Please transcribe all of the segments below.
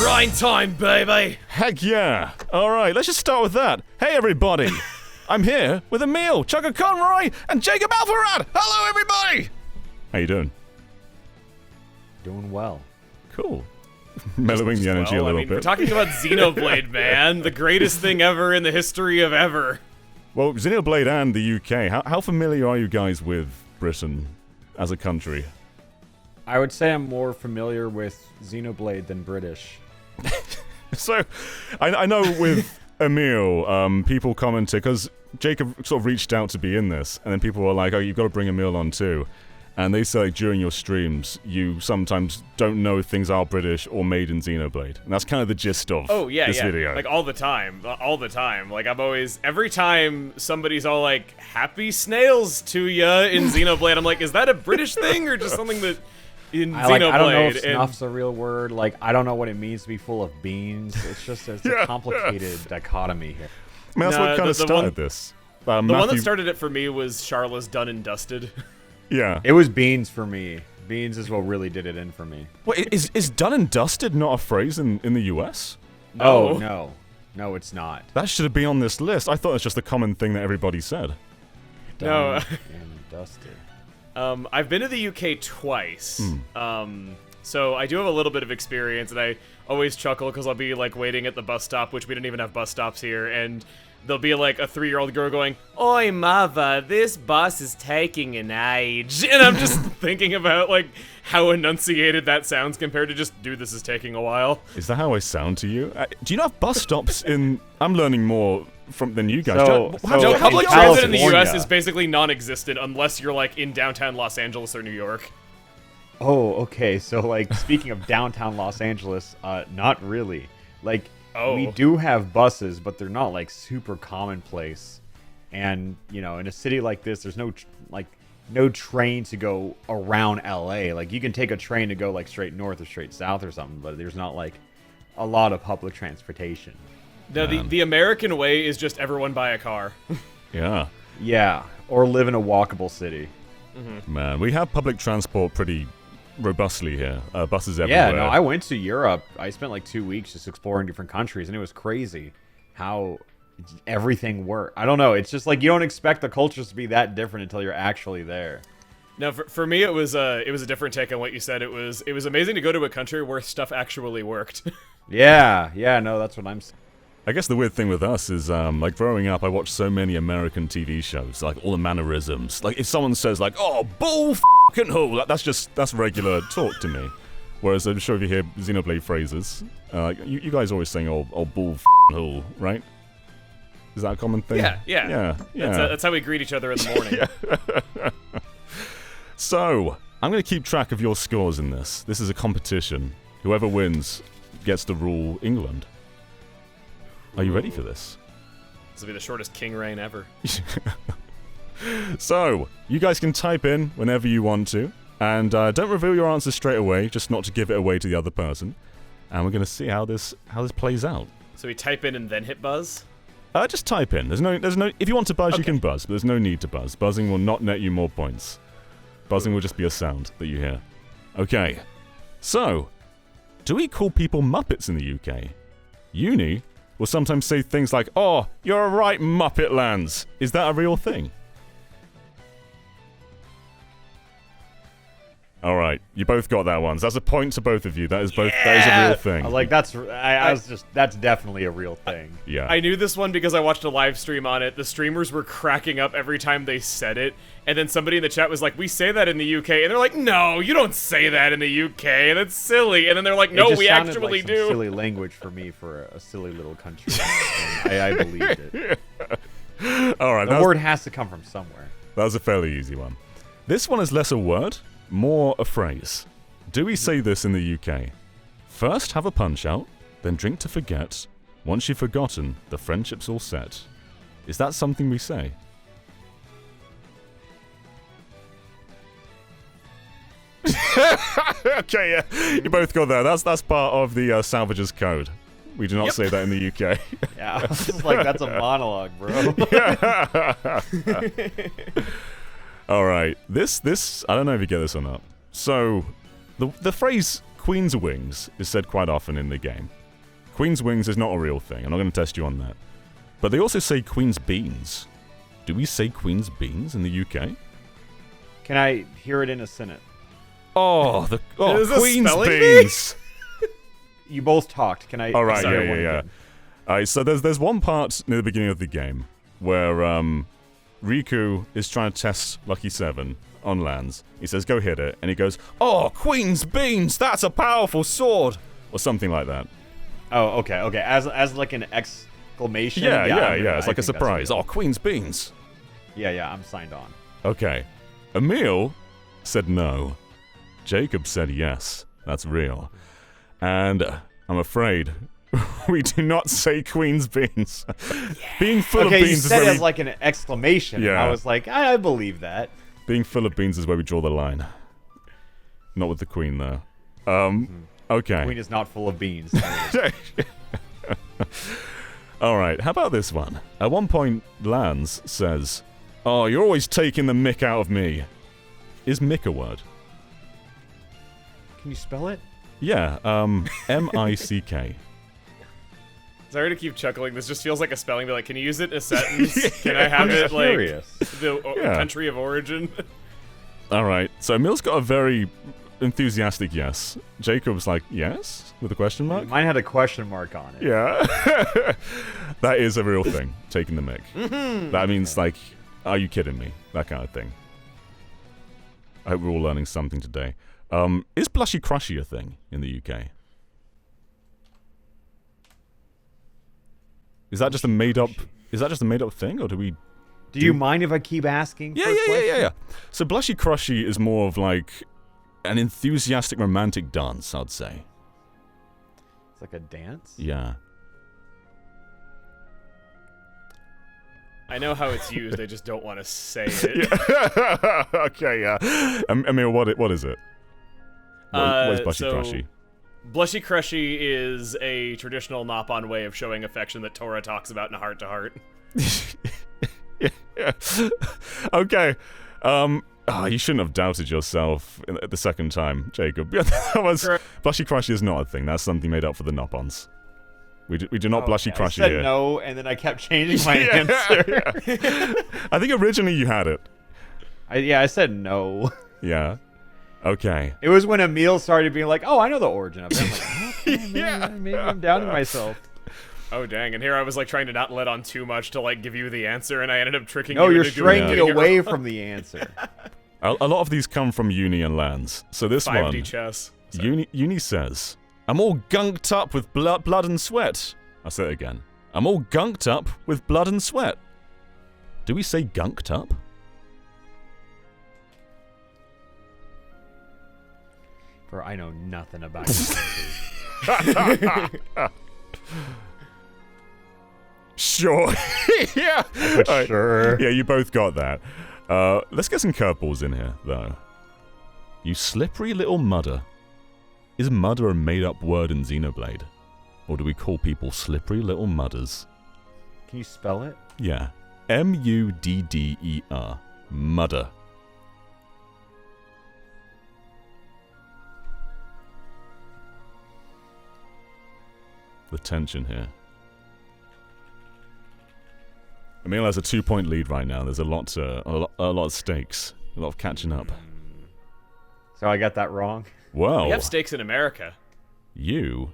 Grind time, baby! Heck yeah. Alright, let's just start with that. Hey everybody! I'm here with Emil, Chuggaaconroy, and Jacob Alpharad! Hello everybody! How you doing? Doing well. Cool. Mellowing the energy a little bit. We're talking about Xenoblade, man. The greatest thing ever in the history of ever. Well, Xenoblade and the UK, how familiar are you guys with Britain as a country? I would say I'm more familiar with Xenoblade than British. So, I know with Emil, people commented, because Jacob sort of reached out to be in this, and then people were like, oh, you've got to bring Emil on too. And they say like, during your streams, you sometimes don't know if things are British or made in Xenoblade. And that's kind of the gist of this video. Like all the time. Like I'm always, every time somebody's all like, happy snails to ya in Xenoblade, I'm like, is that a British thing or just something that in Xenoblade? I don't know if snuff's a real word. Like, I don't know what it means to be full of beans. It's just, it's a complicated dichotomy here. I mean, that's what kind of started this. The one that started it for me was Charla's Done and Dusted. Yeah. It was beans for me. Beans is what really did it in for me. Wait, is done and dusted not a phrase in the US? No. Oh, no. No, it's not. That should have been on this list. I thought it was just a common thing that everybody said. No. Done and dusted. I've been to the UK twice. So I do have a little bit of experience, and I always chuckle because I'll be like waiting at the bus stop, which we don't even have bus stops here, and there'll be like a 3-year-old girl going, "Oi, mother, this bus is taking an age," and I'm just thinking about like how enunciated that sounds compared to just, dude, this is taking a while. Is that how I sound to you? Do you not have bus stops in? I'm learning more than you guys. So Public in transit in the California- U.S. is basically non-existent unless you're like in downtown Los Angeles or New York. Oh, okay. So, like, speaking of downtown Los Angeles, not really. Like, we do have buses, but they're not, like, super commonplace. And, you know, in a city like this, there's no train to go around LA. Like, you can take a train to go, like, straight north or straight south or something, but there's not, like, a lot of public transportation. No, the American way is just everyone buy a car. Yeah. Yeah, or live in a walkable city. Man, we have public transport pretty robustly here. Buses everywhere. Yeah, no, I went to Europe. I spent like 2 weeks just exploring different countries, and it was crazy how everything worked. I don't know. It's just like you don't expect the cultures to be that different until you're actually there. No, for me it was a different take on what you said. It was amazing to go to a country where stuff actually worked. Yeah, no, that's what I'm saying. I guess the weird thing with us is, like, growing up, I watched so many American TV shows, like, all the mannerisms. Like, if someone says, like, oh, bull f***ing hole, that's regular talk to me. Whereas I'm sure if you hear Xenoblade phrases, you guys are always saying, oh, bull f***ing hole, right? Is that a common thing? Yeah. That's how we greet each other in the morning. So, I'm going to keep track of your scores in this. This is a competition. Whoever wins gets to rule England. Are you ready for this? This will be the shortest king reign ever. So, you guys can type in whenever you want to, and don't reveal your answers straight away, just not to give it away to the other person. And we're going to see how this plays out. So we type in and then hit buzz? Just type in. There's no. If you want to buzz, you can buzz, but there's no need to buzz. Buzzing will not net you more points. Buzzing will just be a sound that you hear. Okay. So, do we call people Muppets in the UK? Uni will sometimes say things like, "Oh, you're a right Muppet lands." Is that a real thing? All right, you both got that one. So that's a point to both of you. That is both. Yeah! That is a real thing. I was like, that's definitely a real thing. Yeah. I knew this one because I watched a live stream on it. The streamers were cracking up every time they said it, and then somebody in the chat was like, "We say that in the UK," and they're like, "No, you don't say that in the UK. That's silly." And then they're like, "No, we actually like do." Silly language for me for a silly little country. I believed it. All right. The word has to come from somewhere. That was a fairly easy one. This one is less a word, more a phrase. Do we say this in the UK? First have a punch out, then drink to forget. Once you've forgotten, the friendship's all set. Is that something we say? Okay, yeah, you both got that. That's part of the Salvagers Code. We do not say that in the UK. Yeah, I was just like, that's a monologue, bro. All right, this I don't know if you get this or not. So, the phrase Queen's Wings is said quite often in the game. Queen's Wings is not a real thing. I'm not going to test you on that. But they also say Queen's Beans. Do we say Queen's Beans in the UK? Can I hear it in a sentence? Oh, Is this Queen's spelling Beans. You both talked. Can I? All right, sorry, yeah. All right, so there's one part near the beginning of the game where Riku is trying to test Lucky 7 on lands. He says, "Go hit it," and he goes, "Oh, Queen's Beans! That's a powerful sword," or something like that. Oh, okay. As like an exclamation. Yeah. It's like a surprise. Oh, Queen's Beans. Yeah. I'm signed on. Okay. Emil said no. Jacob said yes. That's real. And I'm afraid we do not say Queen's Beans. Being full of beans you is said where it as like an exclamation. Yeah. I was like, I believe that. being full of beans is where we draw the line. Not with the Queen, though. Okay. Queen is not full of beans. All right, how about this one? At one point, Lance says, "Oh, you're always taking the mick out of me." Is mick a word? Can you spell it? Yeah, M-I-C-K. Sorry to keep chuckling. This just feels like a spelling bee. Like, can you use it in a sentence? Can I have it like the country of origin? All right, so Emil's got a very enthusiastic yes. Jacob's like, yes? With a question mark? Mine had a question mark on it. Yeah. That is a real thing, taking the mick. That means, like, are you kidding me? That kind of thing. I hope we're all learning something today. Is Blushy Crushy a thing in the UK? Is that just a made-up thing, or do we... Do you mind if I keep asking? Yeah. So Blushy Crushy is more of, like, an enthusiastic romantic dance, I'd say. It's like a dance? Yeah. I know how it's used, I just don't want to say it. Yeah. Okay, yeah. Emil, what is it? What is Blushy Crushy? Blushy Crushy is a traditional Nopon way of showing affection that Torah talks about in Heart to Heart. Yeah. Okay. You shouldn't have doubted yourself the second time, Jacob. Blushy Crushy is not a thing. That's something made up for the Nopons. We do not blushy crushy here. I here. said no, and then I kept changing my answer. I think originally you had it. I said no. Yeah. Okay. It was when Emil started being like, "Oh, I know the origin of it." I'm like, "Oh, maybe I'm doubting myself." Oh dang! And here I was like trying to not let on too much to like give you the answer, and I ended up tricking you. No, you're into straying me doing away from the answer. A lot of these come from Uni and Lands. So this 5D one, chess. Uni says, "I'm all gunked up with blood and sweat." I'll say it again. I'm all gunked up with blood and sweat. Do we say gunked up? For I know nothing about this. Sure. Yeah. But sure. Yeah, you both got that. Let's get some curveballs in here, though. You slippery little mudder. Is mudder a made-up word in Xenoblade? Or do we call people slippery little mudders? Can you spell it? Yeah. M-U-D-D-E-R. Mudder. The tension here. Emil has a 2-point lead right now. There's a lot of stakes. A lot of catching up. So I got that wrong? Well, We have stakes in America. You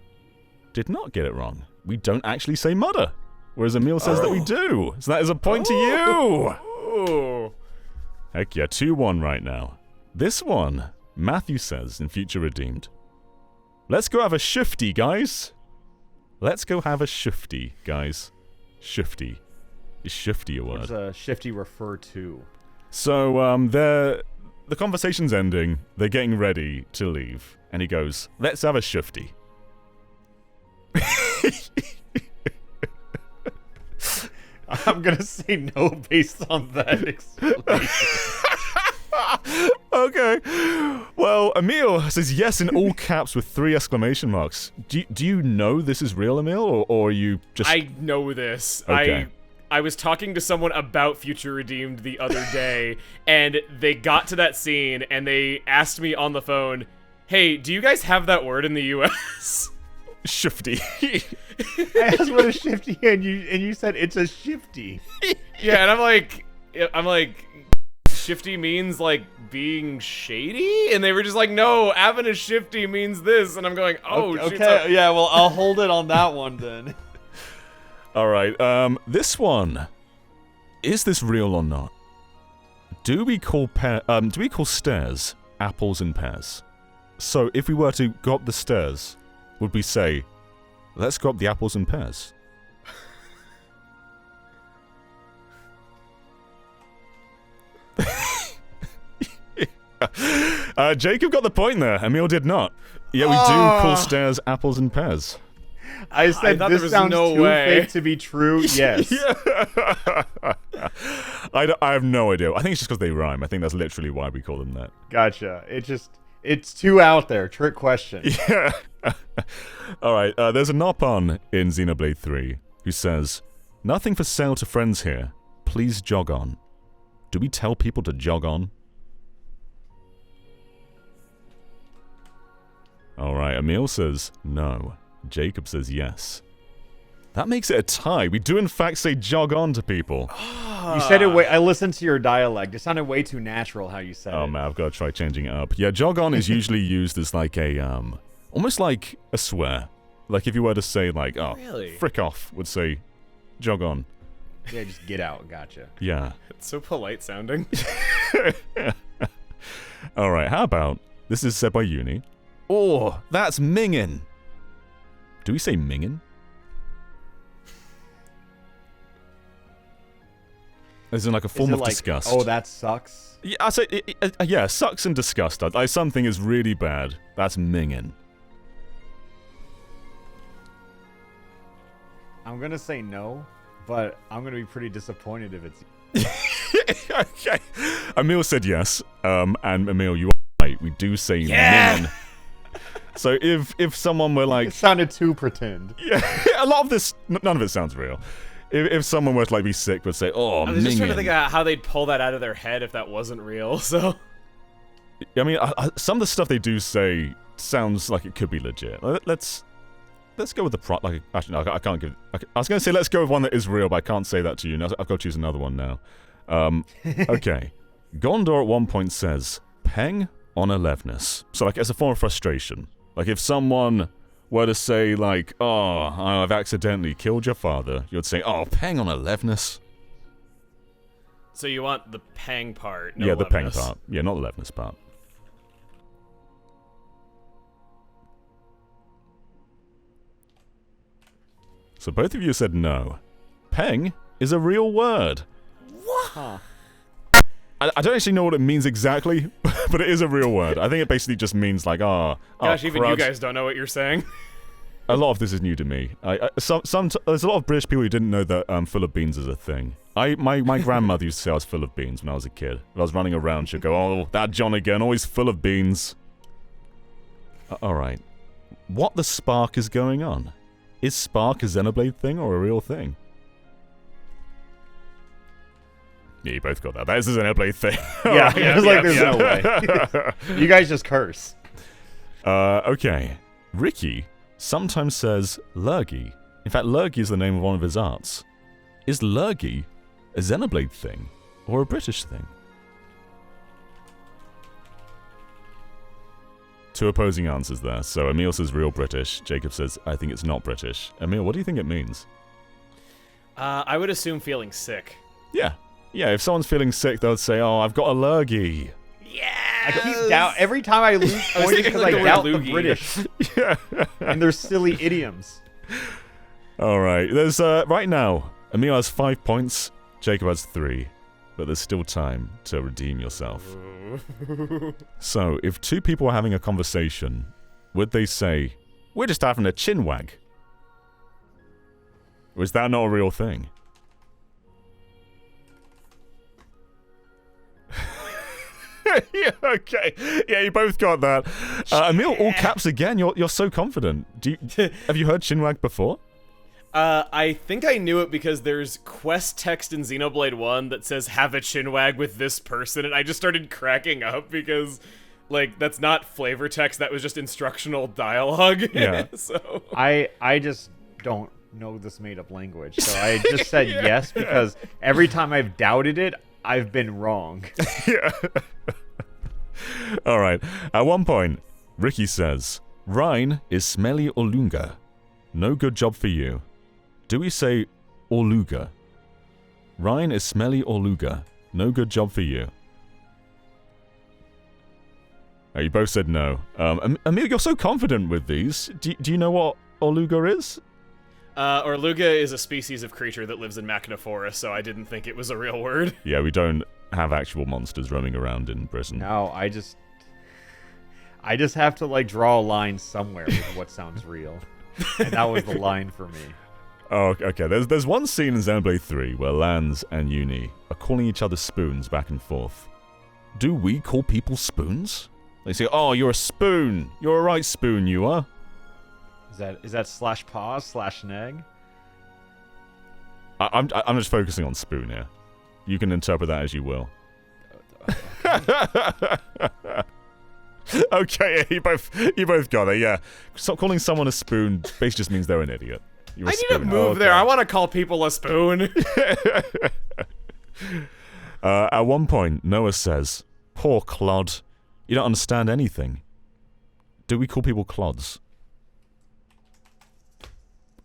did not get it wrong. We don't actually say mudder, whereas Emil says that we do. So that is a point to you. Oh. Heck yeah, 2-1 right now. This one, Matthew says in Future Redeemed. Let's go have a shifty, guys. Let's go have a shifty, guys. Shifty. Is shifty a word? What does shifty refer to? So, the conversation's ending. They're getting ready to leave. And he goes, let's have a shifty. I'm gonna say no based on that explanation. Okay. Well, Emil says yes in all caps with 3 exclamation marks. Do you know this is real, Emil, or are you just... I know this. Okay. I was talking to someone about Future Redeemed the other day, and they got to that scene, and they asked me on the phone, Hey, do you guys have that word in the U.S.? Shifty. I asked what a shifty, and you said it's a shifty. Yeah, and I'm like, shifty means like being shady, and they were just like, no, having a shifty means this, and I'm going, oh, okay, yeah, well, I'll hold it on that one then. All right, this one. Is this real or not? Do we call stairs apples and pears? So if we were to go up the stairs, would we say, let's go up the apples and pears? Jacob got the point there. Emil did not. Yeah, we do call stairs apples and pears. I said this sounds too fake to be true. Yes. I have no idea. I think it's just because they rhyme. I think that's literally why we call them that. Gotcha. It's too out there. Trick question. Yeah. All right. There's a Nopon in Xenoblade 3 who says, "Nothing for sale to friends here. Please jog on." Do we tell people to jog on? All right. Emil says no. Jacob says yes. That makes it a tie. We do in fact say jog on to people. You said it I listened to your dialect. It sounded way too natural how you said it. Oh man, I've got to try changing it up. Yeah, jog on is usually used as like a almost like a swear. Like if you were to say like, oh, really? Frick off, would say jog on. Yeah, just get out. Gotcha. Yeah. It's so polite sounding. All right, how about this is said by Uni. Oh, that's mingin. Do we say mingin? As in like a form of disgust. Oh, that sucks. Yeah, I say yeah, sucks and disgust. Like something is really bad. That's mingin. I'm gonna say no, but I'm gonna be pretty disappointed if it's. Okay. Emil said yes. And Emil, you are right. We do say mingin. So if someone were like... It sounded too pretend. Yeah, a lot of this, none of it sounds real. If someone were to like be sick, would say, oh, I was just trying to think of how they'd pull that out of their head if that wasn't real, so... I mean, some of the stuff they do say sounds like it could be legit. Let's go with the like. Actually, no, I can't give... I was going to say let's go with one that is real, but I can't say that to you. Now I've got to choose another one now. Okay. Gondor at one point says, peng on eleveness. So like as a form of frustration. Like if someone were to say like, oh, I've accidentally killed your father, you'd say, oh, peng on eleveness. So you want the pang part, no yeah, the peng eleveness. part. Yeah, not the eleveness part. So both of you said no. Peng is a real word. What? Huh. I don't actually know what it means exactly, but it is a real word. I think it basically just means like, Gosh, even you guys don't know what you're saying. A lot of this is new to me. There's a lot of British people who didn't know that full of beans is a thing. My grandmother used to say I was full of beans when I was a kid. If I was running around, she'd go, oh, that John again, always full of beans. Alright. What the spark is going on? Is Spark a Xenoblade thing or a real thing? Yeah, you both got that. That is a Xenoblade thing. Yeah, there's no way. You guys just curse. Okay. Ricky sometimes says Lurgy. In fact, Lurgy is the name of one of his arts. Is Lurgy a Xenoblade thing or a British thing? Two opposing answers there. So Emil says real British. Jacob says, I think it's not British. Emil, what do you think it means? I would assume feeling sick. Yeah. Yeah, if someone's feeling sick, they'll say, oh, I've got a lurgy. Yeah. I keep doubt every time I lose points because I doubt the British. Yeah. And their silly idioms. Alright, there's, right now, Emil has 5 points, Jacob has 3. But there's still time to redeem yourself. So, if two people are having a conversation, would they say, we're just having a chin wag? Or is that not a real thing? Yeah, okay. Yeah, you both got that. Emil, all caps again. You're so confident. Have you heard chinwag before? I think I knew it because there's quest text in Xenoblade 1 that says have a chinwag with this person, and I just started cracking up because that's not flavor text. That was just instructional dialogue. Yeah. So I just don't know this made-up language, so I just said yes because every time I've doubted it, I've been wrong. Yeah. All right. At one point, Ricky says, "Rhine is smelly Olunga. No good job for you. Do we say Oluga? Rhine is smelly Oluga. No good job for you." You both said no. Emil, you're so confident with these. Do you know what Oluga is? Orluga is a species of creature that lives in Machna Forest, so I didn't think it was a real word. Yeah, we don't have actual monsters roaming around in Britain. No, I just have to like draw a line somewhere with what sounds real, and that was the line for me. Oh, okay. There's one scene in Xenoblade 3 where Lance and Uni are calling each other spoons back and forth. Do we call people spoons? They say, "Oh, you're a spoon. You're a right spoon, you are." Is that slash pause slash neg? I'm just focusing on spoon here. You can interpret that as you will. Okay, you both got it. Yeah, stop calling someone a spoon. Basically, just means they're an idiot. You're a I spoon. need to move there. I want to call people a spoon. At one point, Noah says, "Poor clod. You don't understand anything. Do we call people clods?"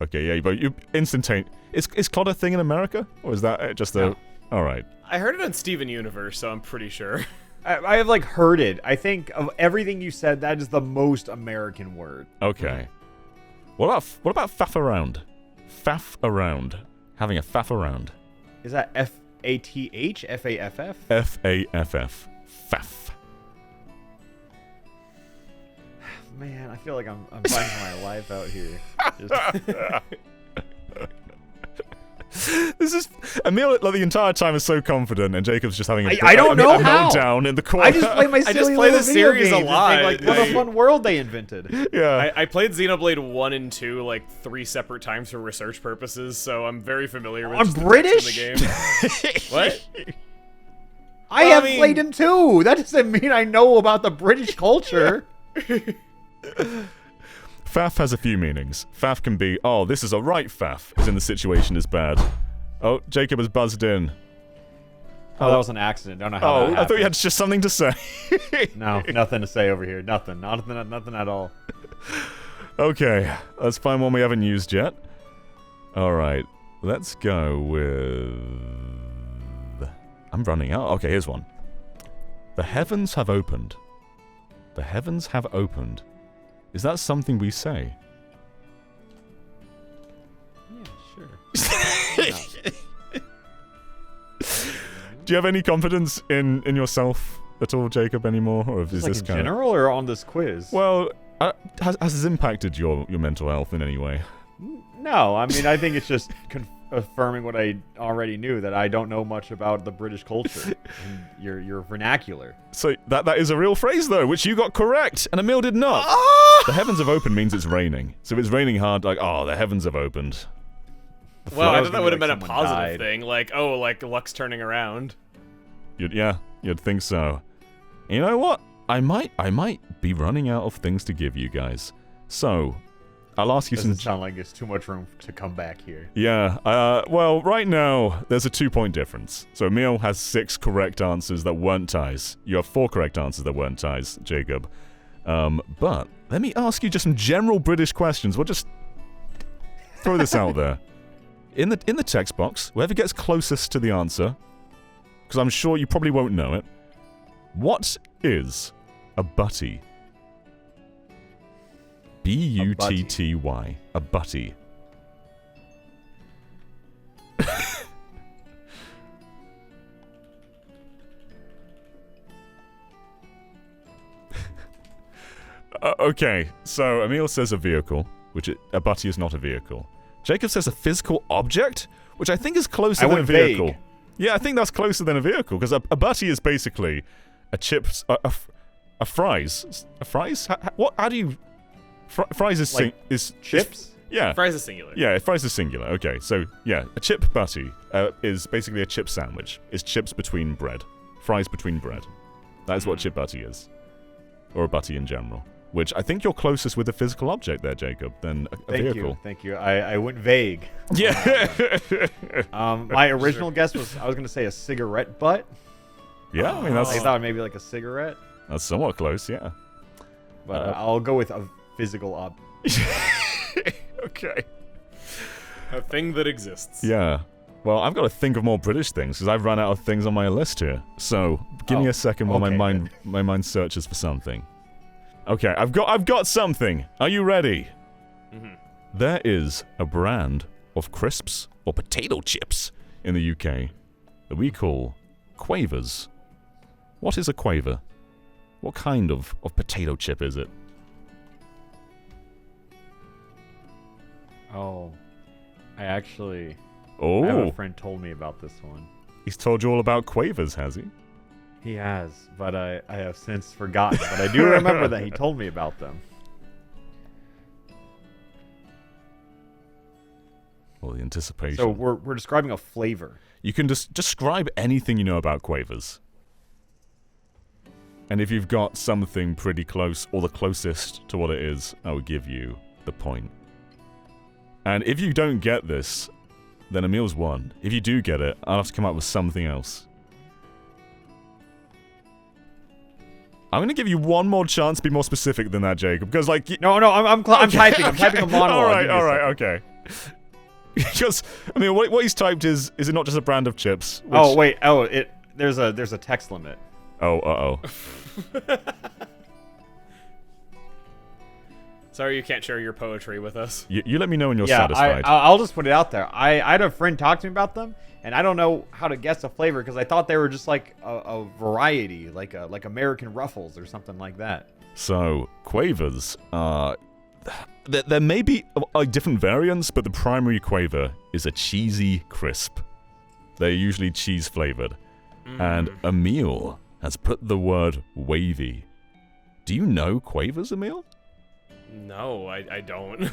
Okay, yeah, but you instantaneous. Is clod a thing in America, or is that just a? No. All right. I heard it on Steven Universe, so I'm pretty sure. I have like heard it. I think of everything you said, that is the most American word. Okay. What about faff around? Faff around. Having a faff around. Is that F-A-T-H? F-A-F-F? F-A-F-F. Faff. Man, I feel like I'm finding my life out here. This is Emil. Like the entire time is so confident, and Jacob's just having I don't know a how. meltdown in the corner. I just play my silly play little the video series a games lot. and think, like, what a fun world they invented. Yeah. I played Xenoblade 1 and 2 like 3 separate times for research purposes, so I'm very familiar with I'm just the British? text in the game. What? I have played him too. That doesn't mean I know about the British culture. Faff has a few meanings. Faff can be, "Oh, this is a right faff," as in the situation is bad. Oh, Jacob has buzzed in. Oh, that was an accident. Don't know how that Oh, happened. I thought you had just something to say. No, nothing to say over here. Nothing at all. Okay, let's find one we haven't used yet. Alright, let's go with... I'm running out. Okay, here's one. The heavens have opened. The heavens have opened. Is that something we say? Yeah, sure. Do you have any confidence in yourself at all, Jacob, anymore? Or is Just this like in kind general or on this quiz? Well, has this impacted your mental health in any way? No, I mean, I think it's just affirming what I already knew, that I don't know much about the British culture and your vernacular. So that is a real phrase, though, which you got correct, and Emil did not. The heavens have opened means it's raining. So if it's raining hard, like, oh, the heavens have opened. Well, I thought that would have like been a someone positive died. thing. Like, oh, like luck's turning around. You'd think so. You know what? I might be running out of things to give you guys. So, I'll ask you Doesn't some... sound like it's too much room to come back here. Yeah, well, right now, there's a 2-point difference. So Emil has 6 correct answers that weren't ties. You have 4 correct answers that weren't ties, Jacob. But, let me ask you just some general British questions. We'll just throw this out there. In the text box, whoever gets closest to the answer, because I'm sure you probably won't know it, what is a butty? B-U-T-T-Y. A butty. Okay, so Emil says a vehicle, which a butty is not a vehicle. Jacob says a physical object, which I think is closer than a went vehicle. vague. Yeah, I think that's closer than a vehicle, because a butty is basically a chips, a fries. A fries? How do you... fries is... Like is chips? Yeah. Fries is singular. Yeah, fries is singular. Okay, so, yeah, a chip butty is basically a chip sandwich. It's chips between bread. Fries between bread. That is what chip butty is. or a butty in general. Which I think you're closest with a physical object there, Jacob, than a vehicle. Thank you. I went vague. Yeah. My original guess was I was going to say a cigarette butt. Yeah, I mean, that's... I thought maybe like a cigarette. That's somewhat close, yeah. But I'll go with a physical object. Okay. A thing that exists. Yeah. Well, I've got to think of more British things, because I've run out of things on my list here. So, give me a second while my mind searches for something. Okay, I've got something. Are you ready? Mm-hmm. There is a brand of crisps or potato chips in the UK that we call Quavers. What is a Quaver? What kind of potato chip is it? Oh, I have Oh, a friend told me about this one. he's told you all about Quavers, has he? He has, but I have since forgotten. But I do remember that he told me about them. Well, the anticipation. So we're describing a flavor. You can just describe anything you know about Quavers. And if you've got something pretty close, or the closest to what it is, I will give you the point. And if you don't get this, then Emil's won. If you do get it, I'll have to come up with something else. I'm going to give you one more chance to be more specific than that, Jacob, because like... No, I'm typing. I'm typing a monologue. All right, okay. Because, I mean, what he's typed is it not just a brand of chips? Which... Oh, wait. Oh, there's a text limit. Oh, uh-oh. Sorry you can't share your poetry with us. You let me know when you're satisfied. I'll just put it out there. I had a friend talk to me about them, and I don't know how to guess a flavor because I thought they were just like a variety, like American Ruffles or something like that. So, Quavers, there may be different variants, but the primary Quaver is a cheesy crisp. They're usually cheese-flavored. And Emil has put the word wavy. Do you know Quavers, Emil? No, I don't.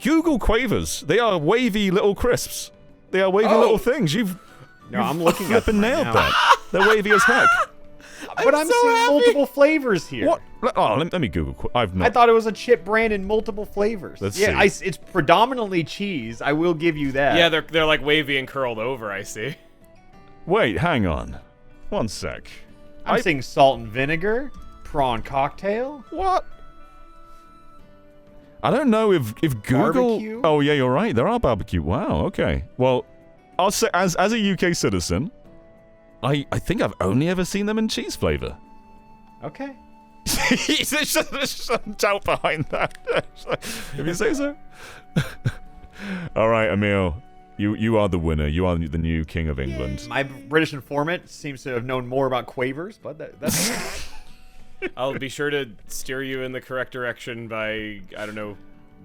Google Quavers. They are wavy little crisps. They are wavy little things. I'm looking at flipping them right nailed now. that. They're wavy as heck. But I'm seeing multiple flavors here. What? Oh, let me Google. I thought it was a chip brand in multiple flavors. Let's see. It's predominantly cheese. I will give you that. Yeah, they're like wavy and curled over, I see. Wait, hang on. One sec. I'm seeing salt and vinegar, prawn cocktail. What? I don't know if Google... Barbecue? Oh, yeah, you're right. There are barbecue. Wow, okay. Well, I'll say, as a UK citizen, I think I've only ever seen them in cheese flavor. Okay. There's some doubt behind that. If you say so. All right, Emil. You are the winner. You are the new king of England. My British informant seems to have known more about Quavers, but that's... I'll be sure to steer you in the correct direction by, I don't know,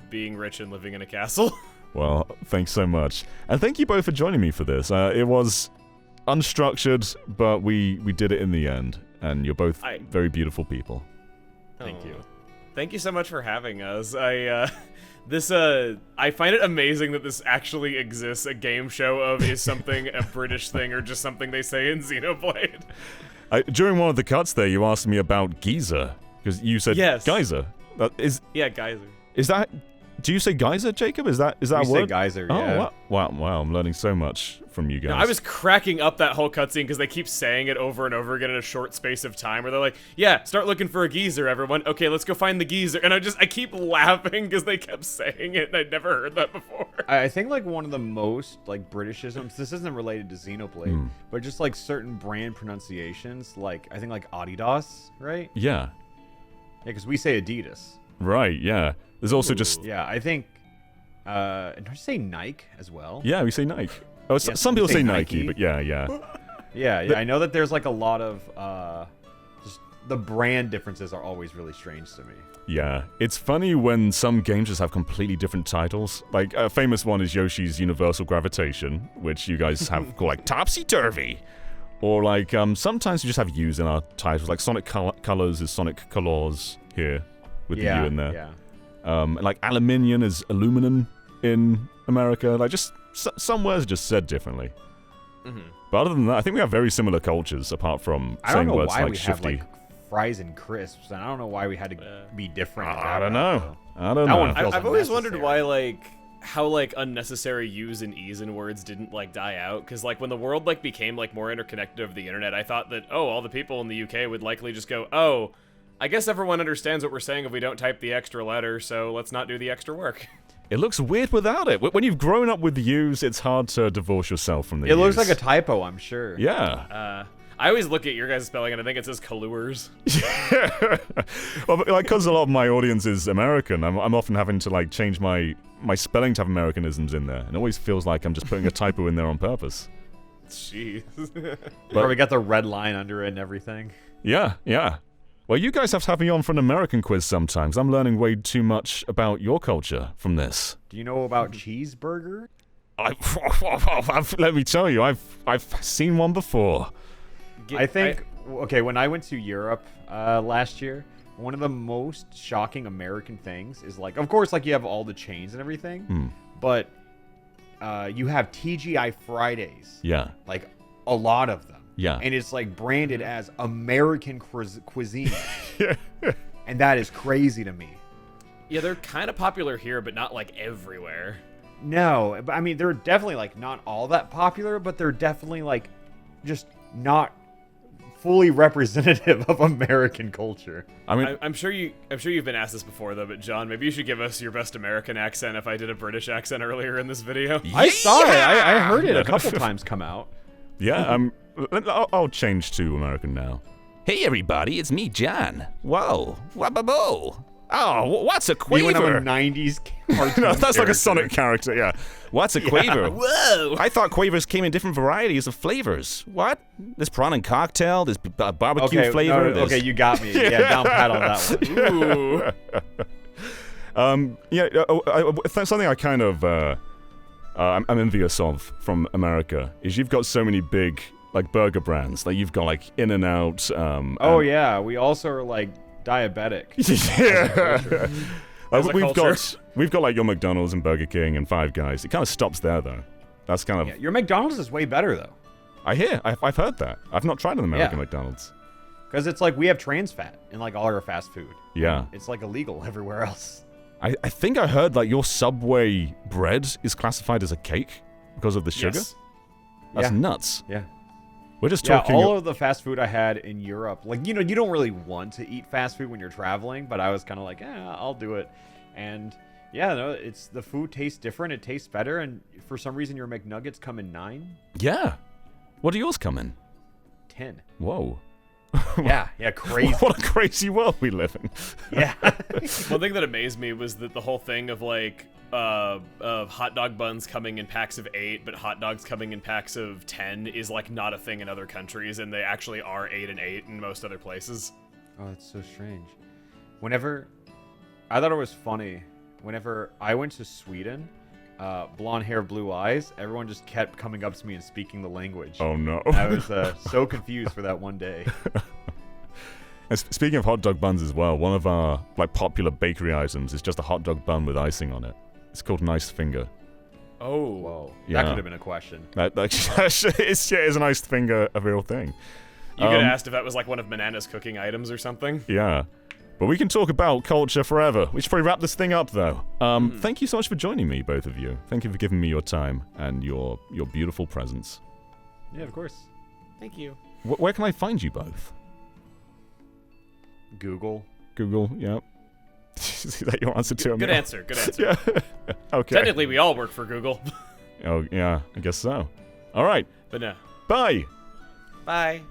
being rich and living in a castle. Well, thanks so much. And thank you both for joining me for this. It was unstructured, but we did it in the end. And you're both very beautiful people. Thank you. Thank you so much for having us. I find it amazing that this actually exists. A game show of is something a British thing or just something they say in Xenoblade. During one of the cuts there, you asked me about geyser because you said geyser. Yeah, geyser. Is that? Do you say geyser, Jacob? Is that a word? We say geyser. Yeah. Oh, wow! I'm learning so much from you guys. No, I was cracking up that whole cutscene because they keep saying it over and over again in a short space of time. Where they're like, "Yeah, start looking for a geyser, everyone. Okay, let's go find the geyser." And I keep laughing because they kept saying it, and I'd never heard that before. I think like one of the most like Britishisms. This isn't related to Xenoblade, but just like certain brand pronunciations. Like I think like Adidas, right? Yeah. Yeah, because we say Adidas. Right. Yeah. There's also just... Yeah, I think... don't you say Nike as well? Yeah, we say Nike. Oh, Yes, some people we say say Nike, Nike. but yeah. Yeah, I know that there's like a lot of... just the brand differences are always really strange to me. Yeah. It's funny when some games just have completely different titles. Like, a famous one is Yoshi's Universal Gravitation, which you guys have called, like, Topsy-Turvy. Or, like, sometimes we just have U's in our titles. Like, Sonic Colors is Sonic Colors here, with the U in there. Yeah. Like aluminium is aluminum in America. Like just some words are just said differently. But other than that, I think we have very similar cultures apart from I don't saying know words why like we shifty. have like fries and crisps, and I don't know why we had to be different. I don't know. I don't That know. one feels I've always wondered unnecessary. why, like, how, like, unnecessary U's and E's in words didn't, like, die out. Because, like, when the world, like, became, like, more interconnected over the internet, I thought that, oh, all the people in the UK would likely just go, oh, I guess everyone understands what we're saying if we don't type the extra letter, so let's not do the extra work. It looks weird without it. When you've grown up with the U's, it's hard to divorce yourself from the It U's. looks like a typo, I'm sure. Yeah. I always look at your guys' spelling and I think it says Kalures. Well, but, like, because a lot of my audience is American, I'm often having to, like, change my spelling to have Americanisms in there. And it always feels like I'm just putting a typo in there on purpose. Jeez. Probably got the red line under it and everything. Yeah, yeah. Well, you guys have to have me on for an American quiz sometimes. I'm learning way too much about your culture from this. Do you know about cheeseburger? Let me tell you, I've seen one before. I think, okay, when I went to Europe last year, one of the most shocking American things is, like, of course, like, you have all the chains and everything, but you have TGI Fridays. Yeah. Like, a lot of them. Yeah. And it's, like, branded as American cuisine. And that is crazy to me. Yeah, they're kind of popular here, but not, like, everywhere. No, but I mean, they're definitely, like, not all that popular, but they're definitely, like, just not fully representative of American culture. I mean, I'm sure you've been asked this before though, but John, maybe you should give us your best American accent if I did a British accent earlier in this video. I saw it. I heard it a couple times come out. yeah, I'll change to American now. Hey everybody, it's me, John. Whoa, wababo. Oh, what's a You went on a quaver? 90s cartoon No, that's like a character. Sonic character, yeah. What's a quaver? Whoa! I thought quavers came in different varieties of flavors. What? There's prawn and cocktail, there's barbecue Okay, flavor. no, there's... okay, you got me. Yeah, down pat on that one. Ooh. Something I kind of I'm envious of from America is you've got so many big, like, burger brands. Like, you've got, like, In-N-Out. Oh, yeah, we also are, like, diabetic. Yeah. As a culture. We've got like your McDonald's and Burger King and Five Guys. It kind of stops there though. That's kind of Yeah, your McDonald's is way better, though. I hear. I've heard that. I've not tried an American Yeah. McDonald's. Because it's like we have trans fat in, like, all our fast food. Yeah. It's, like, illegal everywhere else. I think I heard like your Subway bread is classified as a cake because of the sugar. Yes. That's Yeah. nuts. Yeah. We're just Yeah, talking. all of the fast food I had in Europe, like, you know, you don't really want to eat fast food when you're traveling, but I was kind of like, I'll do it. And yeah, no, it's the food tastes different, it tastes better, and for some reason your McNuggets come in 9, Yeah. What do yours come in? 10. Whoa. Yeah, crazy. What a crazy world we live in. Yeah. One thing that amazed me was that the whole thing of like of hot dog buns coming in packs of 8, but hot dogs coming in packs of 10 is like not a thing in other countries, and they actually are 8 and 8 in most other places. Oh, that's so strange. Whenever I thought it was funny, whenever I went to Sweden, blonde hair, blue eyes, everyone just kept coming up to me and speaking the language. Oh no. I was so confused for that one day. And speaking of hot dog buns as well, one of our like popular bakery items is just a hot dog bun with icing on it. It's called Nice Finger. Oh. Whoa. Yeah. That could have been a question. That is a Nice Finger a real thing. You could have asked if that was like one of Manana's cooking items or something. Yeah. But we can talk about culture forever. We should probably wrap this thing up, though. Thank you so much for joining me, both of you. Thank you for giving me your time and your beautiful presence. Yeah, of course. Thank you. Where can I find you both? Google. Google, yeah. Is that your answer to Good me? answer. Good answer. Yeah. Okay. Technically, we all work for Google. Oh, yeah, I guess so. All right. But no. Bye. Bye.